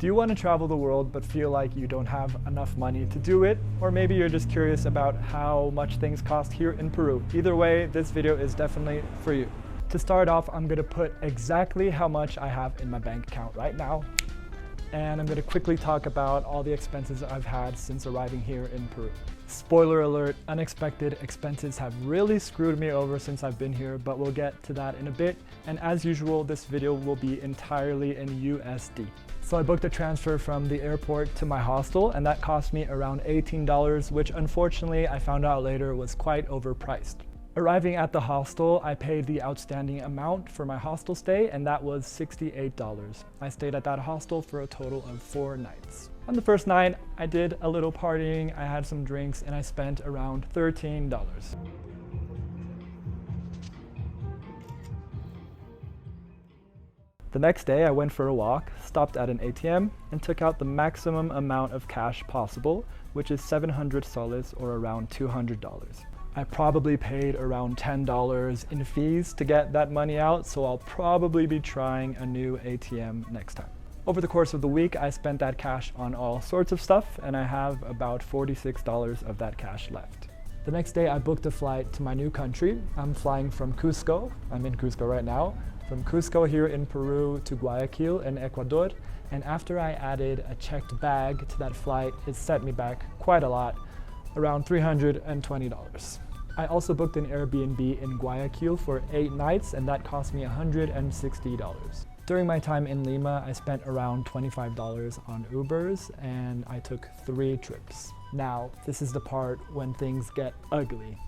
Do you want to travel the world but feel like you don't have enough money to do it? Or maybe you're just curious about how much things cost here in Peru. Either way, this video is definitely for you. To start off, I'm going to put exactly how much I have in my bank account right now. And I'm going to quickly talk about all the expenses I've had since arriving here in Peru. Spoiler alert, unexpected expenses have really screwed me over since I've been here, but we'll get to that in a bit. And as usual, this video will be entirely in USD. So I booked a transfer from the airport to my hostel, and that cost me around $18, which unfortunately I found out later was quite overpriced. Arriving at the hostel, I paid the outstanding amount for my hostel stay, and that was $68. I stayed at that hostel for a total of 4 nights. On the first night, I did a little partying, I had some drinks, and I spent around $13. The next day, I went for a walk, stopped at an ATM, and took out the maximum amount of cash possible, which is 700 soles or around $200. I probably paid around $10 in fees to get that money out, so I'll probably be trying a new ATM next time. Over the course of the week, I spent that cash on all sorts of stuff, and I have about $46 of that cash left. The next day, I booked a flight to my new country. I'm flying from Cusco. I'm in Cusco right now. From Cusco here in Peru to Guayaquil in Ecuador. And after I added a checked bag to that flight, it set me back quite a lot, around $320. I also booked an Airbnb in Guayaquil for 8 nights, and that cost me $160. During my time in Lima, I spent around $25 on Ubers, and I took 3 trips. Now, this is the part when things get ugly.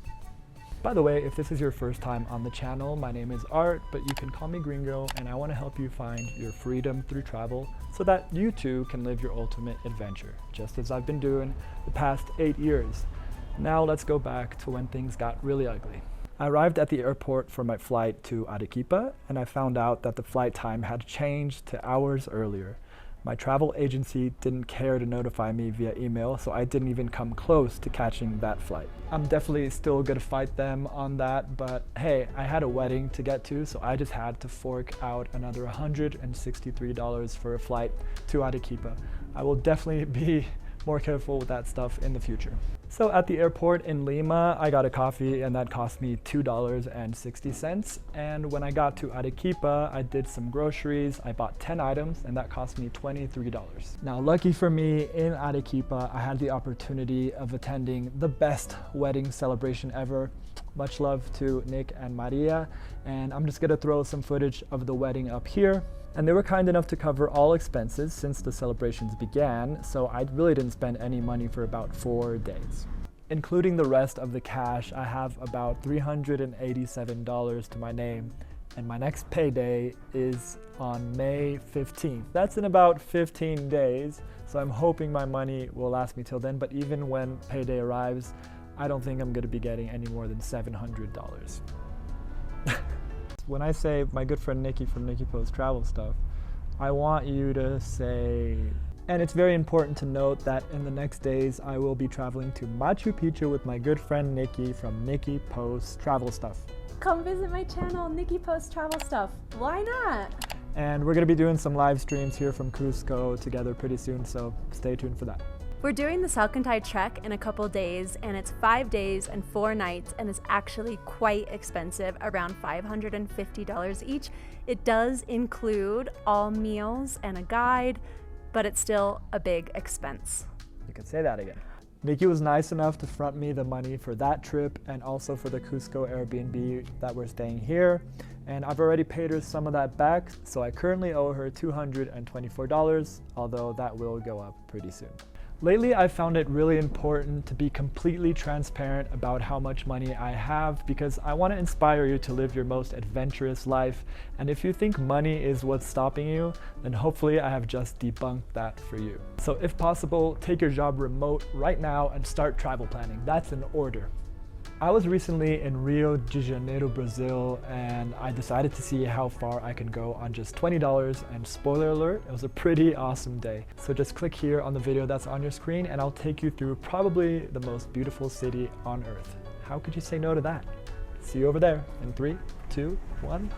By the way, if this is your first time on the channel, my name is Art, but you can call me Gringo, and I want to help you find your freedom through travel so that you too can live your ultimate adventure, just as I've been doing the past 8 years. Now let's go back to when things got really ugly. I arrived at the airport for my flight to Arequipa, and I found out that the flight time had changed to hours earlier. My travel agency didn't care to notify me via email, so I didn't even come close to catching that flight. I'm definitely still gonna fight them on that, but hey, I had a wedding to get to, so I just had to fork out another $163 for a flight to Arequipa. I will definitely be more careful with that stuff in the future. So at the airport in Lima, I got a coffee, and that cost me $2.60. And when I got to Arequipa, I did some groceries. I bought 10 items, and that cost me $23. Now, lucky for me, in Arequipa, I had the opportunity of attending the best wedding celebration ever. Much love to Nick and Maria, and I'm just gonna throw some footage of the wedding up here. And they were kind enough to cover all expenses since the celebrations began, so I really didn't spend any money for about 4 days. Including the rest of the cash, I have about $387 to my name, and my next payday is on May 15th. That's in about 15 days, so I'm hoping my money will last me till then, but even when payday arrives, I don't think I'm gonna be getting any more than $700. When I say my good friend Nikki from Nikki Post Travel Stuff, I want you to say, and it's very important to note that in the next days, I will be traveling to Machu Picchu with my good friend Nikki from Nikki Post Travel Stuff. Come visit my channel, Nikki Post Travel Stuff. Why not? And we're gonna be doing some live streams here from Cusco together pretty soon, so stay tuned for that. We're doing the Salcantay trek in a couple days, and it's 5 days and 4 nights, and it's actually quite expensive, around $550 each. It does include all meals and a guide, but it's still a big expense. You can say that again. Nikki was nice enough to front me the money for that trip and also for the Cusco Airbnb that we're staying here. And I've already paid her some of that back, so I currently owe her $224, although that will go up pretty soon. Lately, I've found it really important to be completely transparent about how much money I have, because I want to inspire you to live your most adventurous life. And if you think money is what's stopping you, then hopefully I have just debunked that for you. So if possible, take your job remote right now and start travel planning. That's an order. I was recently in Rio de Janeiro, Brazil, and I decided to see how far I can go on just $20, and spoiler alert, it was a pretty awesome day. So just click here on the video that's on your screen and I'll take you through probably the most beautiful city on earth. How could you say no to that? See you over there in 3, 2, 1.